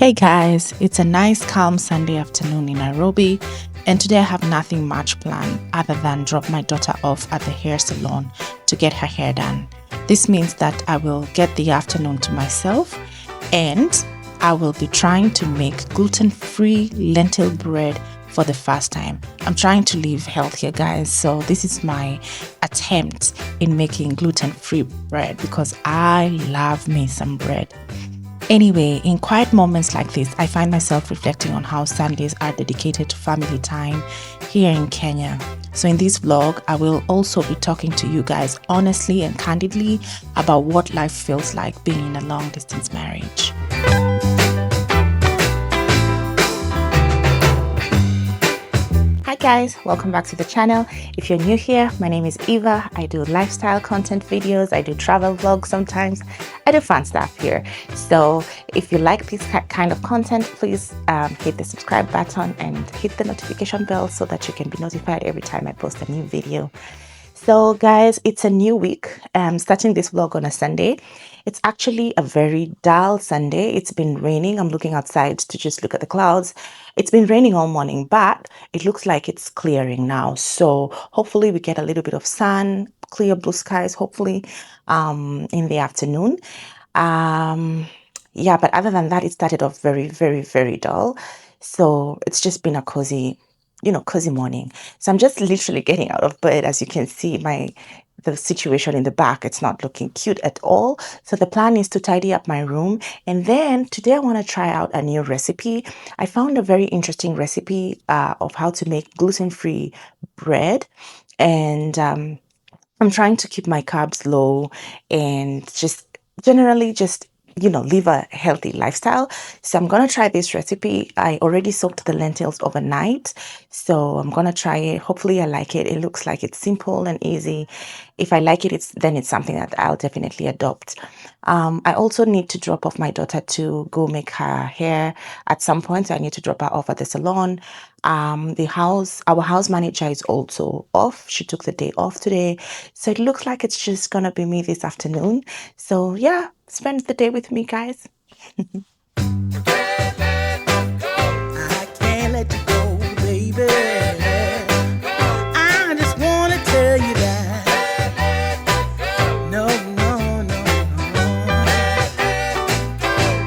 Hey guys, it's a nice calm Sunday afternoon in Nairobi, and today I have nothing much planned other than drop my daughter off at the hair salon to get her hair done. This means that I will get the afternoon to myself and I will be trying to make gluten-free lentil bread for the first time. I'm trying to live healthier, guys, so this is my attempt in making gluten-free bread because I love me some bread. Anyway, in quiet moments like this, I find myself reflecting on how Sundays are dedicated to family time here in Kenya. So in this vlog, I will also be talking to you guys honestly and candidly about what life feels like being in a long distance marriage. Hi guys, welcome back to the channel. If you're new here, my name is Eva. I do lifestyle content videos, I do travel vlogs sometimes, I do fun stuff here. So if you like this kind of content, please hit the subscribe button and hit the notification bell so that you can be notified every time I post a new video. So guys, it's a new week. Starting this vlog on a Sunday. It's actually a very dull Sunday. It's been raining. I'm looking outside to just look at the clouds. It's been raining all morning, but it looks like it's clearing now. So hopefully we get a little bit of sun, clear blue skies, hopefully in the afternoon. Yeah, but other than that, it started off very, very, very dull. So it's just been a cozy morning. So I'm just literally getting out of bed. As you can see, the situation in the back, it's not looking cute at all. So the plan is to tidy up my room. And then today I want to try out a new recipe. I found a very interesting recipe of how to make gluten-free bread. And I'm trying to keep my carbs low and just generally live a healthy lifestyle. So I'm going to try this recipe. I already soaked the lentils overnight. So I'm going to try it. Hopefully I like it. It looks like it's simple and easy. If I like it, then it's something that I'll definitely adopt. I also need to drop off my daughter to go make her hair at some point. So I need to drop her off at the salon. Our house manager is also off. She took the day off today. So it looks like it's just going to be me this afternoon. So yeah, spend the day with me, guys. I can't let you go, baby. I just want to tell you that. No, no, no, no.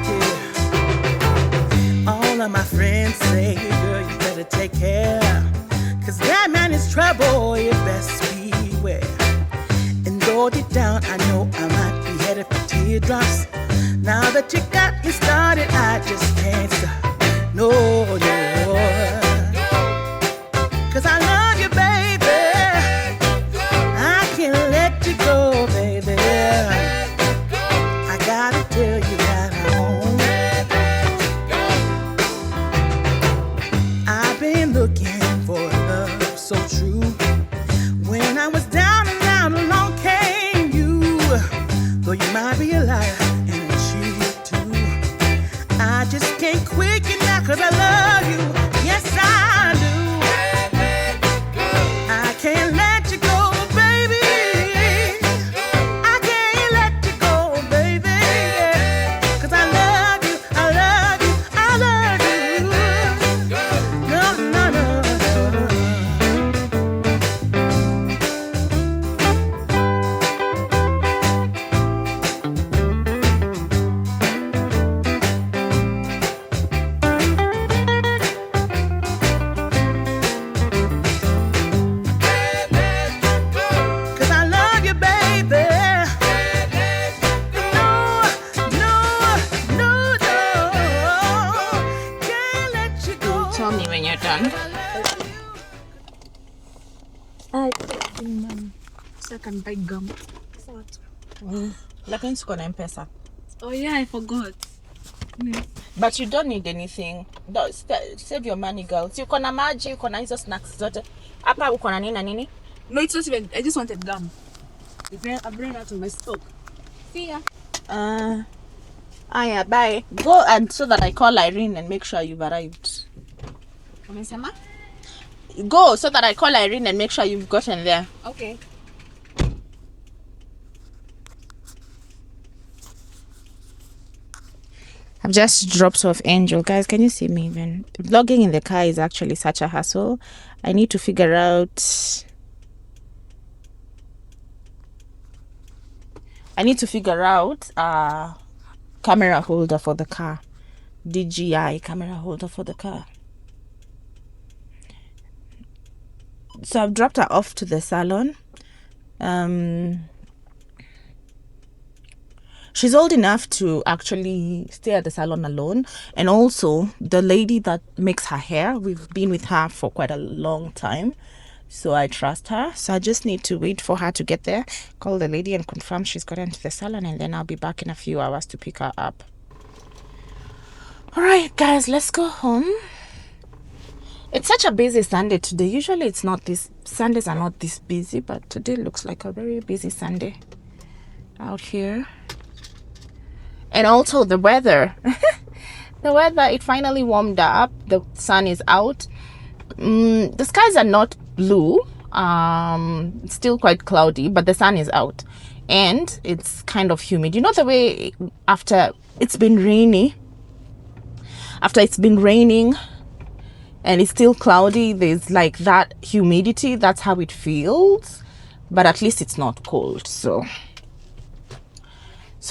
Yeah. All of my friends say, girl, you better take care. Cause that man is trouble, you best beware. And though deep down, I know I might be headed for teardrops. Now that you got me started, I just can't stop. No, no. Cause I love you, baby. I can't let you go, baby. I gotta tell you that I've been looking for love so true. When I was down and out, along came you. Though you might be a liar and a cheat too, I just can't quit you now cause I love you. Yes, I do. I can't let you go, baby. I can't let you go, baby. Cause I love you, I love you, I love you. No, no, no, cause I love you, baby. No, no, no, no. Can't let you go. Tell me when you're done. Second buy gum. Lakini siko na M-Pesa. Oh yeah, I forgot. But you don't need anything. Save your money, girl. Si uko na maji, uko na hizo snacks zote. Hapa uko na nini na nini? No, it's not even. I just wanted gum. I've run out of my stock. See ya. Yeah, bye. Go and so that I call Irene and make sure you've arrived. Umesema? Go so that I call Irene and make sure you've gotten there. Okay. I've just dropped off Angel. Guys, can you see me even? Vlogging in the car is actually such a hassle. I need to figure out... camera holder for the car. DJI camera holder for the car. So I've dropped her off to the salon. She's old enough to actually stay at the salon alone. And also, the lady that makes her hair, we've been with her for quite a long time. So I trust her. So I just need to wait for her to get there, call the lady and confirm she's gotten to the salon, and then I'll be back in a few hours to pick her up. All right, guys, let's go home. It's such a busy Sunday today. Usually it's not this, Sundays are not this busy, but today looks like a very busy Sunday out here. And also the weather. The weather, it finally warmed up. The sun is out. The skies are not blue. It's still quite cloudy, but the sun is out. And it's kind of humid. You know the way after it's been rainy, after it's been raining and it's still cloudy, there's like that humidity. That's how it feels. But at least it's not cold. So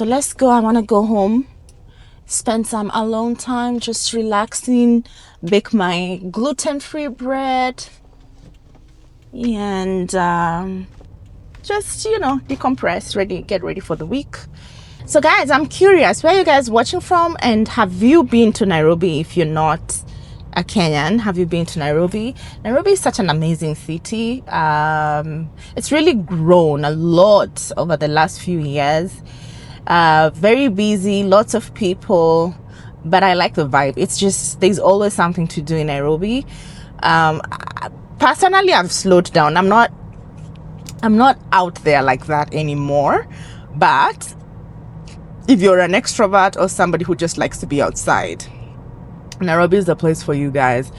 let's go. I want to go home, spend some alone time, just relaxing, bake my gluten-free bread, and just, you know, decompress, get ready for the week. So guys, I'm curious, where are you guys watching from, and have you been to Nairobi? If you're not a Kenyan, have you been to Nairobi? Nairobi is such an amazing city. It's really grown a lot over the last few years. Very busy, lots of people, but I like the vibe. It's just, there's always something to do in Nairobi. Personally, I've slowed down. I'm not out there like that anymore. But if you're an extrovert or somebody who just likes to be outside, Nairobi is the place for you guys.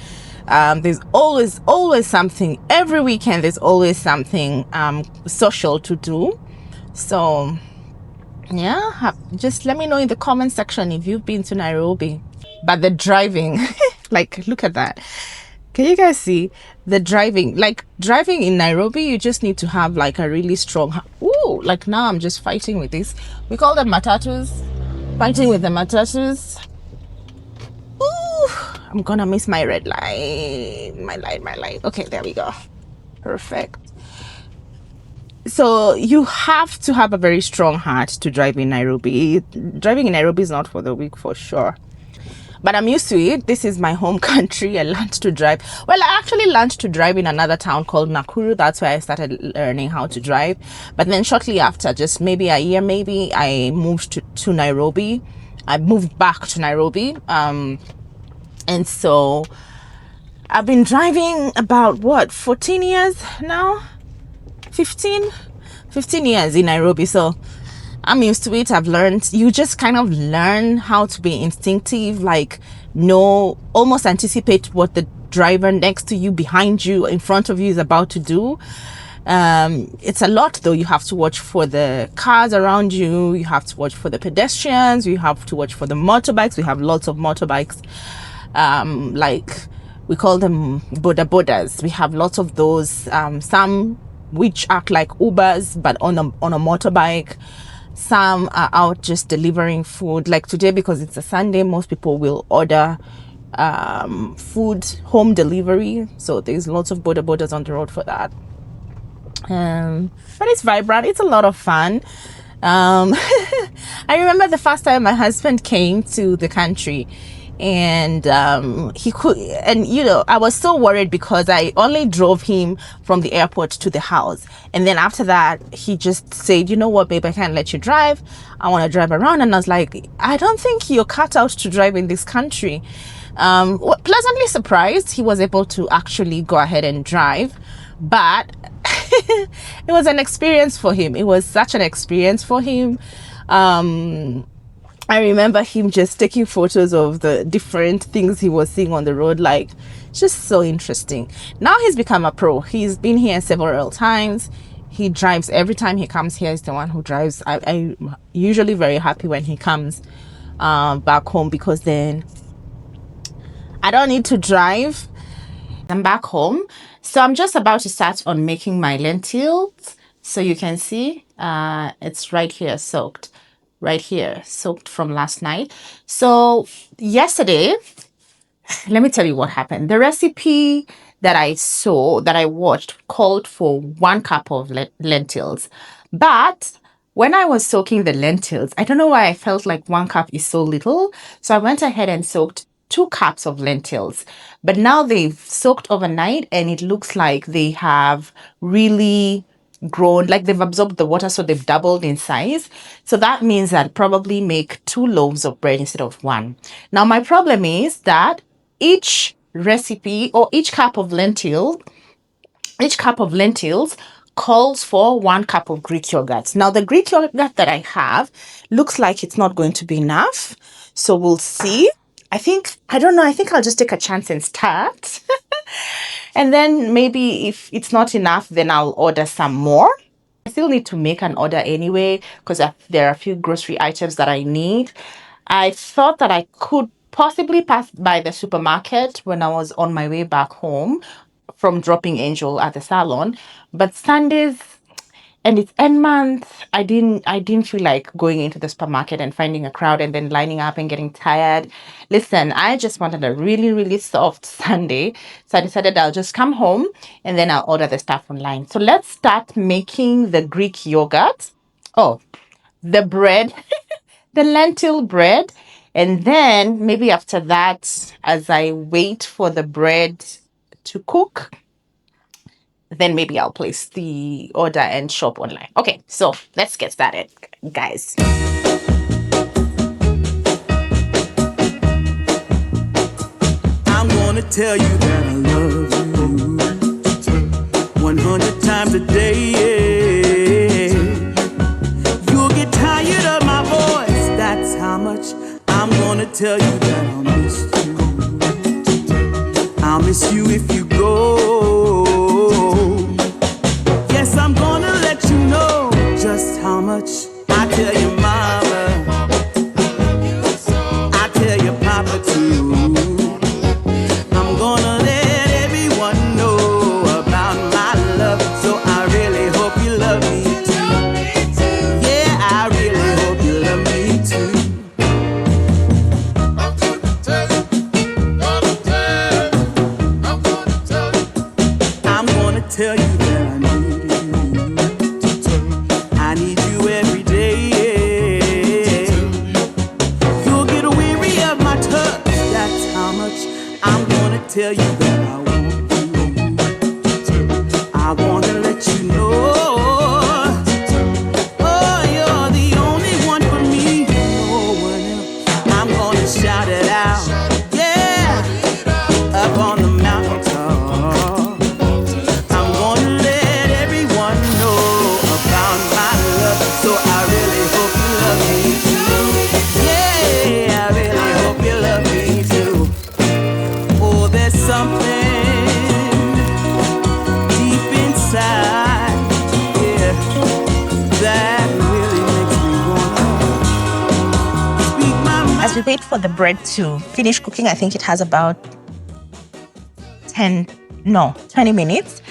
There's always something. Every weekend there's always something social to do. So yeah, just let me know in the comment section if you've been to Nairobi. But the driving, like, look at that. Can you guys see the driving? Like, driving in Nairobi, you just need to have like a really strong... Ooh, like now I'm just fighting with this. We call them matatus. Fighting with the matatus. Ooh, I'm gonna miss my red light. My light. Okay, there we go. Perfect. So you have to have a very strong heart to drive in Nairobi. Driving in Nairobi is not for the weak, for sure. But I'm used to it. This is my home country. I learned to drive. Well, I actually learned to drive in another town called Nakuru. That's where I started learning how to drive. But then shortly after, just maybe a year, I moved to Nairobi. I moved back to Nairobi. And so I've been driving about, 14 years now? 15 years in Nairobi. So I'm used to it. I've learned. You just kind of learn how to be instinctive, like almost anticipate what the driver next to you, behind you, in front of you is about to do. It's a lot though. You have to watch for the cars around you. You have to watch for the pedestrians. You have to watch for the motorbikes. We have lots of motorbikes. Like we call them bodas. We have lots of those. Some which act like Ubers, but on a motorbike. Some are out just delivering food. Like today, because it's a Sunday, most people will order food, home delivery. So there's lots of bodas on the road for that. But it's vibrant. It's a lot of fun. I remember the first time my husband came to the country, and I was so worried because I only drove him from the airport to the house, and then after that he just said, you know what, babe, I can't let you drive, I want to drive around. And I was like, I don't think you're cut out to drive in this country. Pleasantly surprised he was able to actually go ahead and drive, but it was an experience for him. It was such an experience for him. I remember him just taking photos of the different things he was seeing on the road. Like, just so interesting. Now he's become a pro. He's been here several times. He drives every time he comes here. He's the one who drives. I'm usually very happy when he comes back home, because then I don't need to drive. I'm back home. So I'm just about to start on making my lentils. So you can see it's right here soaked. Right here, soaked from last night. So yesterday, let me tell you what happened. The recipe that I saw, that I watched, called for 1 cup of lentils. But when I was soaking the lentils, I don't know why I felt like 1 cup is so little. So I went ahead and soaked 2 cups of lentils. But now they've soaked overnight and it looks like they have really grown, like they've absorbed the water, so they've doubled in size. So that means I'll probably make 2 loaves of bread instead of one. Now, my problem is that each recipe, or each cup of lentils calls for 1 cup of Greek yogurt. Now, the Greek yogurt that I have looks like it's not going to be enough. So we'll see. I don't know, I think I'll just take a chance and start. And then maybe if it's not enough, then I'll order some more. I still need to make an order anyway, because there are a few grocery items that I need. I thought that I could possibly pass by the supermarket when I was on my way back home from dropping Angel at the salon, but Sundays, and it's end month, I didn't feel like going into the supermarket and finding a crowd and then lining up and getting tired. Listen, I just wanted a really, really soft Sunday. So I decided I'll just come home and then I'll order the stuff online. So let's start making the Greek yogurt. Oh, the bread, the lentil bread. And then maybe after that, as I wait for the bread to cook, then maybe I'll place the order and shop online. Okay, so let's get started, guys. I'm gonna tell you that I love you 100 times a day. You'll get tired of my voice, that's how much I'm gonna tell you that I'll miss you. I'll miss you if you go. Yes, I'm gonna let you know just how much I tell your mama, I tell your papa too. I'm gonna let everyone know about my love, so I really hope you love me too. Yeah, I really hope you love me too. I'm gonna tell you that I need you. I need you every day. You'll get weary of my touch, that's how much I'm gonna tell you that I want you. I wanna let you know, oh, you're the only one for me, no one else. I'm gonna shout it out, yeah, up on the mountaintop. I'm gonna let everyone know about my love, so I really hope you love me too. Yeah, I really hope you love me too. Oh, there's something deep inside, yeah, that really makes me wanna speak my mind. As we wait for the bread to finish cooking, I think it has about 20 minutes.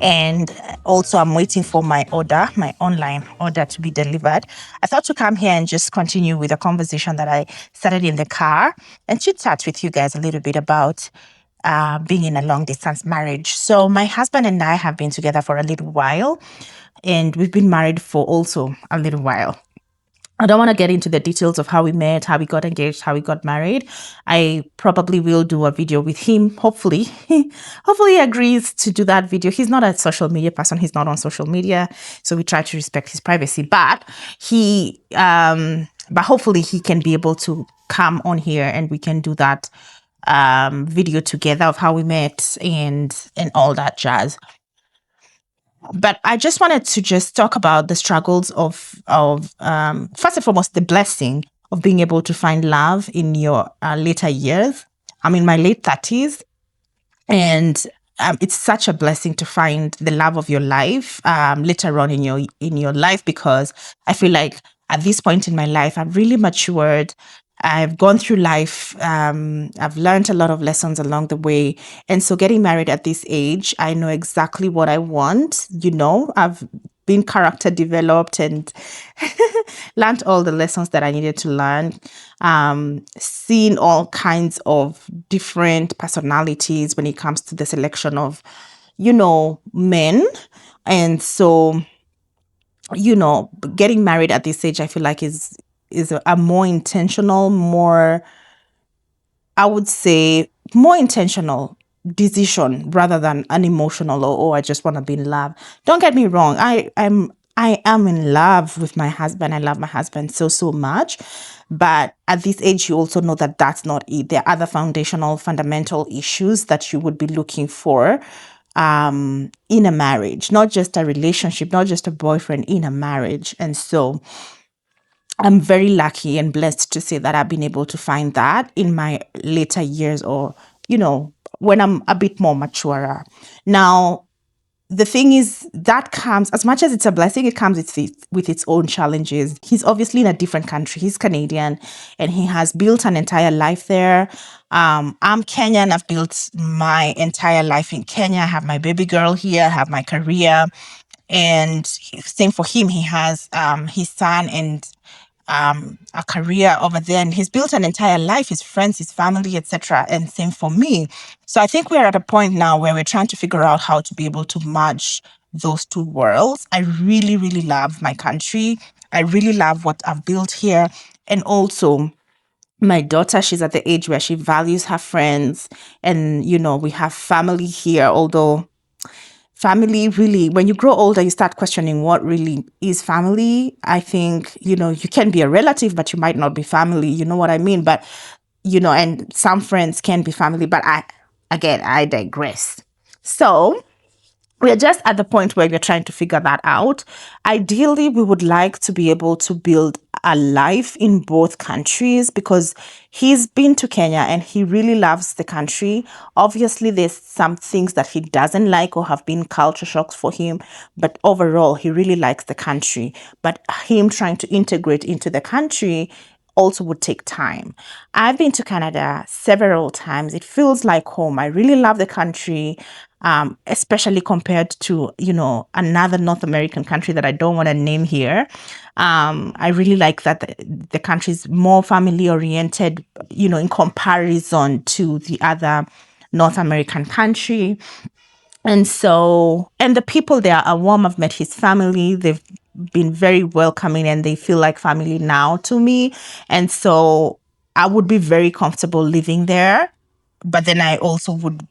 And also I'm waiting for my online order to be delivered. I thought to come here and just continue with a conversation that I started in the car and chit chat with you guys a little bit about being in a long distance marriage. So my husband and I have been together for a little while, and we've been married for also a little while. I don't want to get into the details of how we met, how we got engaged, how we got married. I probably will do a video with him. Hopefully, hopefully he agrees to do that video. He's not a social media person. He's not on social media. So we try to respect his privacy, but hopefully he can be able to come on here and we can do that video together of how we met and all that jazz. But I just wanted to just talk about the struggles of first and foremost, the blessing of being able to find love in your later years. I'm in my late 30s, and it's such a blessing to find the love of your life later on in your life, because I feel like at this point in my life, I've really matured. I've gone through life. I've learned a lot of lessons along the way. And so getting married at this age, I know exactly what I want. I've been character developed and learned all the lessons that I needed to learn. Seen all kinds of different personalities when it comes to the selection of, men. And so, getting married at this age, I feel like is a more intentional, more, I would say, more intentional decision rather than an emotional or, oh, I just want to be in love. Don't get me wrong. I am in love with my husband. I love my husband so, so much. But at this age, you also know that that's not it. There are other foundational, fundamental issues that you would be looking for in a marriage, not just a relationship, not just a boyfriend, in a marriage. And so I'm very lucky and blessed to say that I've been able to find that in my later years, or, when I'm a bit more maturer. Now, the thing is, that comes, as much as it's a blessing, it comes with its own challenges. He's obviously in a different country. He's Canadian and he has built an entire life there. I'm Kenyan. I've built my entire life in Kenya. I have my baby girl here. I have my career. And same for him. He has his son and a career over there, and he's built an entire life, his friends, his family, etc. And same for me. So I think we're at a point now where we're trying to figure out how to be able to merge those two worlds. I really, really love my country. I really love what I've built here. And also, my daughter, she's at the age where she values her friends. And, we have family here, although family, really, when you grow older, you start questioning what really is family. I think, you can be a relative, but you might not be family. You know what I mean? But, and some friends can be family, but I digress. So, we're just at the point where we're trying to figure that out. Ideally, we would like to be able to build a life in both countries, because he's been to Kenya and he really loves the country. Obviously, there's some things that he doesn't like or have been culture shocks for him, but overall, he really likes the country. But him trying to integrate into the country also would take time. I've been to Canada several times. It feels like home. I really love the country, especially compared to, another North American country that I don't want to name here. I really like that the country is more family oriented, in comparison to the other North American country. And so, and the people there are warm. I've met his family. They've been very welcoming and they feel like family now to me. And so I would be very comfortable living there. But then I also would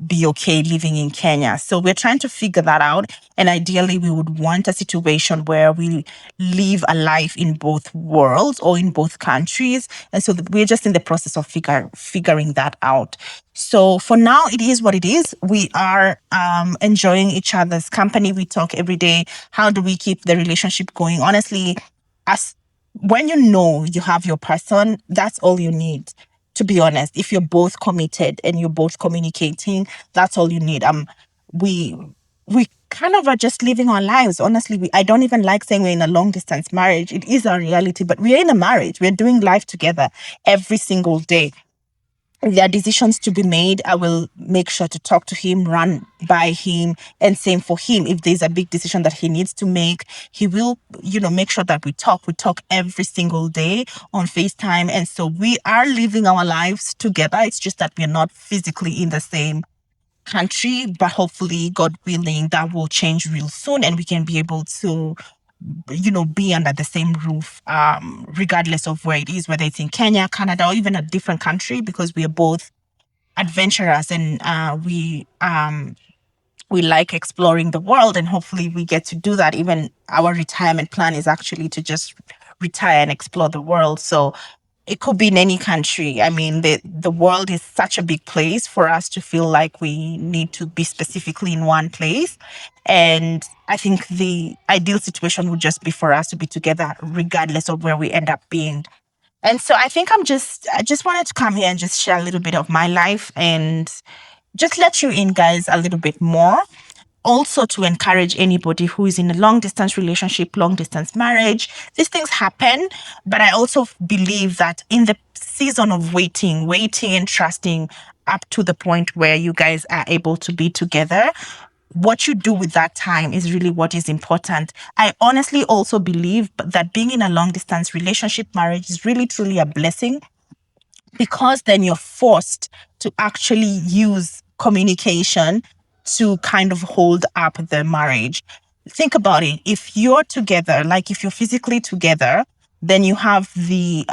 be okay living in Kenya. So we're trying to figure that out. And ideally, we would want a situation where we live a life in both worlds or in both countries. And so we're just in the process of figuring that out. So for now, it is what it is. We are enjoying each other's company. We talk every day. How do we keep the relationship going? Honestly, as when you have your person, that's all you need. To be honest, if you're both committed and you're both communicating, that's all you need. We we kind of are just living our lives. Honestly, I don't even like saying we're in a long distance marriage. It is our reality, but we're in a marriage. We're doing life together every single day. If there are decisions to be made, I will make sure to talk to him, run by him, and same for him. If there's a big decision that he needs to make, he will, make sure that we talk. We talk every single day on FaceTime. And so we are living our lives together. It's just that we're not physically in the same country, but hopefully, God willing, that will change real soon and we can be able to be under the same roof, regardless of where it is, whether it's in Kenya, Canada, or even a different country, because we are both adventurous and we like exploring the world, and hopefully we get to do that. Even our retirement plan is actually to just retire and explore the world. So it could be in any country. I mean, the world is such a big place for us to feel like we need to be specifically in one place. And I think the ideal situation would just be for us to be together regardless of where we end up being. And so I think I just wanted to come here and just share a little bit of my life and just let you in, guys, a little bit more. also to encourage anybody who is in a long distance relationship, long distance marriage. These things happen, but I also believe that in the season of waiting and trusting up to the point where you guys are able to be together, what you do with that time is really what is important. I honestly also believe that being in a long distance relationship marriage is really truly a blessing, because then you're forced to actually use communication to kind of hold up the marriage. Think about it. If you're together, like if you're physically together, then you have the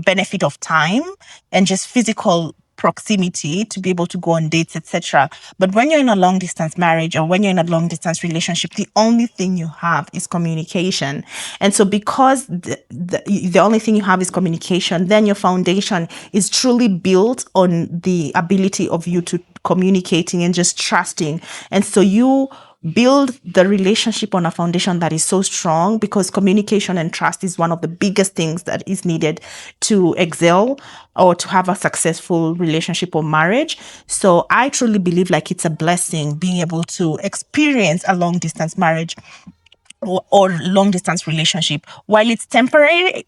benefit of time and just physical proximity to be able to go on dates, etc. But when you're in a long distance marriage or when you're in a long distance relationship, the only thing you have is communication. And so because the only thing you have is communication, then your foundation is truly built on the ability of you to communicating and just trusting. And so you build the relationship on a foundation that is so strong, because communication and trust is one of the biggest things that is needed to excel or to have a successful relationship or marriage. So I truly believe like it's a blessing being able to experience a long distance marriage or long distance relationship. While it's temporary,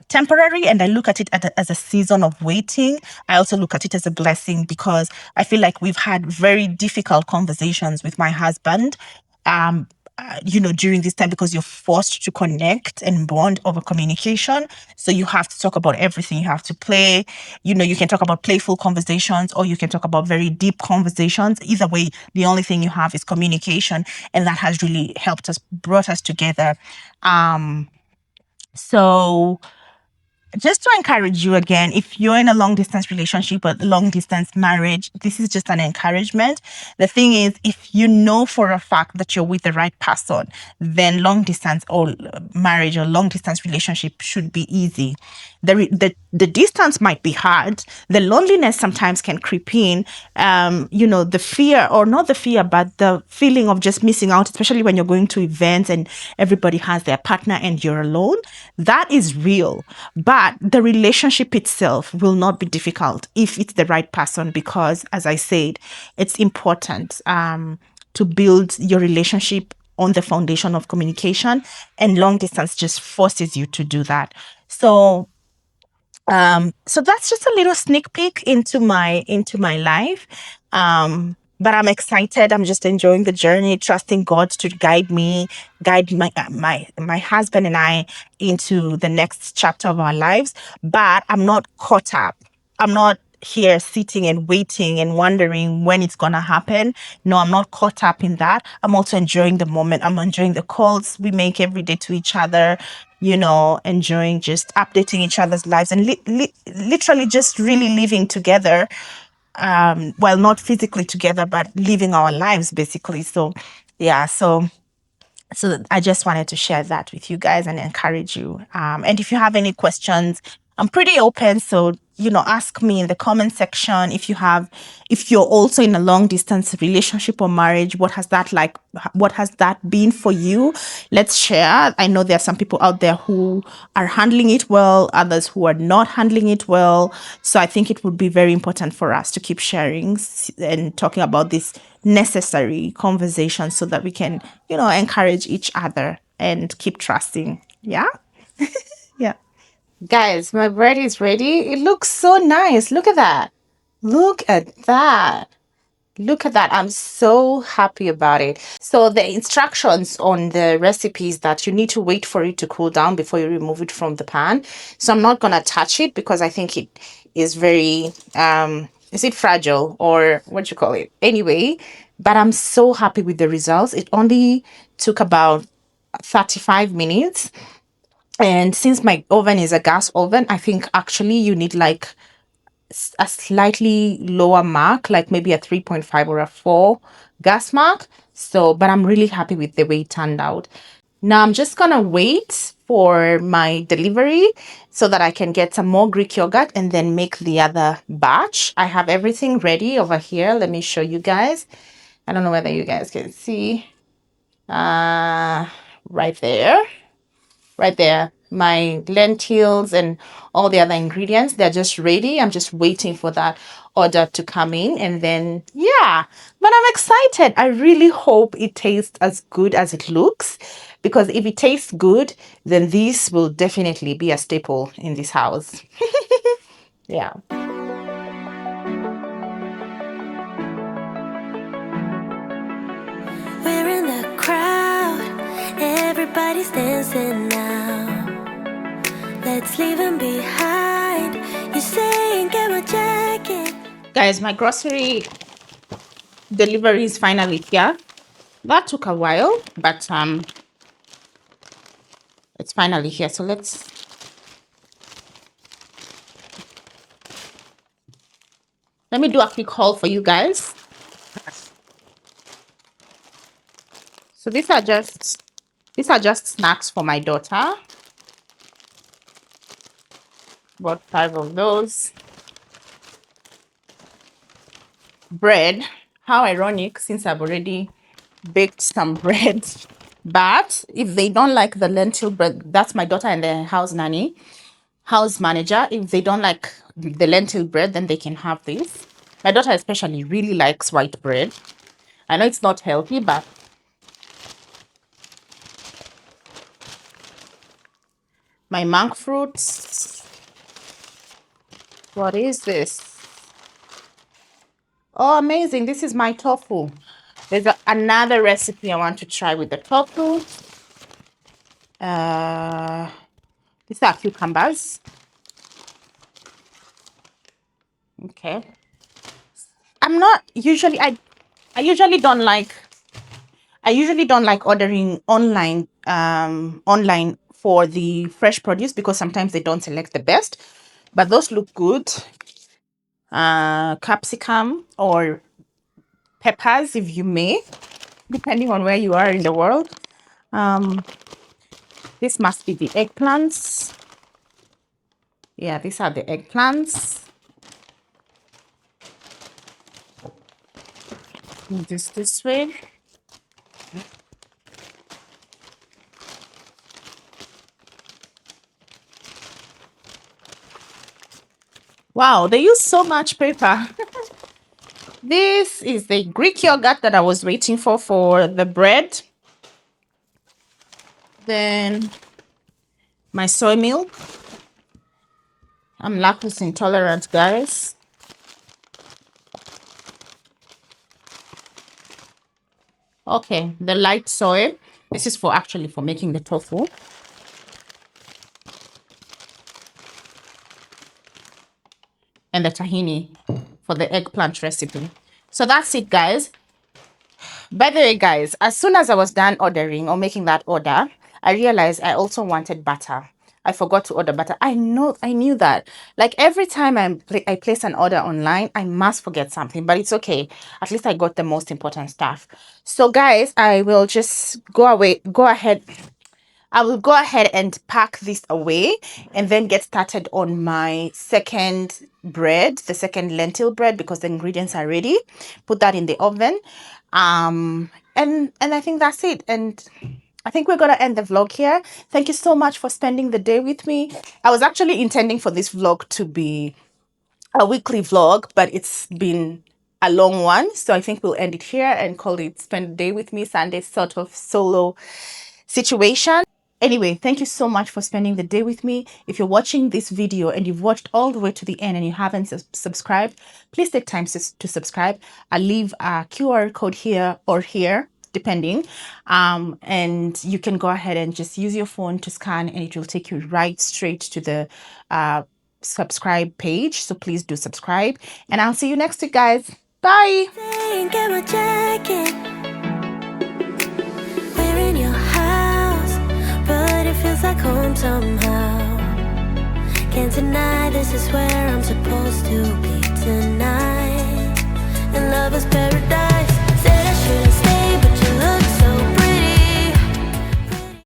and I look at it as a season of waiting, I also look at it as a blessing, because I feel like we've had very difficult conversations with my husband, um during this time, because you're forced to connect and bond over communication. So you have to talk about everything. You have to play, you can talk about playful conversations or you can talk about very deep conversations. Either way, the only thing you have is communication. And that has really helped us, brought us together. So just to encourage you again, if you're in a long distance relationship or long distance marriage, this is just an encouragement. The thing is, if you know for a fact that you're with the right person, then long distance or marriage or long distance relationship should be easy. The distance might be hard. The loneliness sometimes can creep in. The fear, or not the fear, but the feeling of just missing out, especially when you're going to events and everybody has their partner and you're alone. That is real. But the relationship itself will not be difficult if it's the right person, because, as I said, it's important to build your relationship on the foundation of communication, and long distance just forces you to do that. So that's just a little sneak peek into my life. But I'm excited. I'm just enjoying the journey, trusting God to guide my husband and I into the next chapter of our lives. But I'm not caught up. I'm not here sitting and waiting and wondering when it's gonna happen. No, I'm not caught up in that. I'm also enjoying the moment. I'm enjoying the calls we make every day to each other, enjoying just updating each other's lives and literally just really living together. Well, not physically together, but living our lives basically. So, yeah. So I just wanted to share that with you guys and encourage you. And if you have any questions, I'm pretty open. So, ask me in the comment section. If you're also in a long distance relationship or marriage, what has that like? What has that been for you? Let's share. I know there are some people out there who are handling it well, others who are not handling it well. So I think it would be very important for us to keep sharing and talking about this necessary conversation so that we can, encourage each other and keep trusting. Yeah. Yeah. Guys, my bread is ready. It looks so nice. Look at that. Look at that. Look at that. I'm so happy about it. So the instructions on the recipe is that you need to wait for it to cool down before you remove it from the pan. So I'm not gonna touch it because I think it is very is it fragile or what you call it? Anyway, but I'm so happy with the results. It only took about 35 minutes. And since my oven is a gas oven, I think actually you need like a slightly lower mark, like maybe a 3.5 or a 4 gas mark. So, but I'm really happy with the way it turned out. Now I'm just gonna wait for my delivery so that I can get some more Greek yogurt and then make the other batch. I have everything ready over here. Let me show you guys. I don't know whether you guys can see. Right there. Right there. my lentils and all the other ingredients. They're just ready. I'm just waiting for that order to come in, and then yeah, but I'm excited. I really hope it tastes as good as it looks, because if it tastes good, then this will definitely be a staple in this house. Yeah. We're in the crowd, everybody's dancing now. Let's leave them behind. You say, get my jacket. Guys, my grocery delivery is finally here. That took a while, but it's finally here. So let me do a quick haul for you guys. So these are just snacks for my daughter. Bought 5 of those. Bread. How ironic, since I've already baked some bread. But if they don't like the lentil bread, that's my daughter and the house manager. If they don't like the lentil bread, then they can have this. My daughter especially really likes white bread. I know it's not healthy, but my monk fruits. What is this? Oh, amazing. This is my tofu. There's another recipe I want to try with the tofu. These are cucumbers. Okay. I'm not usually I usually don't like ordering online for the fresh produce, because sometimes they don't select the best, but those look good. Capsicum or peppers, if you may, depending on where you are in the world. This must be the eggplants. Yeah, these are the eggplants. Move this way. Wow, they use so much paper. This is the Greek yogurt that I was waiting for the bread. Then my soy milk. I'm lactose intolerant, guys. Okay, the light soy. This is for making the tofu. And the tahini for the eggplant recipe. So that's it, guys. By the way, guys, as soon as I was done ordering or making that order, I realized I also wanted butter. I forgot to order butter. I knew that. Like every time I place an order online, I must forget something, but it's okay. At least I got the most important stuff. So guys, I will just I will go ahead and pack this away and then get started on my second bread, the second lentil bread, because the ingredients are ready. Put that in the oven. And I think that's it. And I think we're going to end the vlog here. Thank you so much for spending the day with me. I was actually intending for this vlog to be a weekly vlog, but it's been a long one. So I think we'll end it here and call it Spend the Day with Me Sunday sort of solo situation. Anyway, thank you so much for spending the day with me. If you're watching this video and you've watched all the way to the end and you haven't subscribed, please take time to subscribe. I'll leave a QR code here or here, depending. And you can go ahead and just use your phone to scan and it will take you right straight to the subscribe page. So please do subscribe. And I'll see you next week, guys. Bye. Get my jacket. We're in your house, but it feels like home somehow. Can't deny this is where I'm supposed to be tonight. In love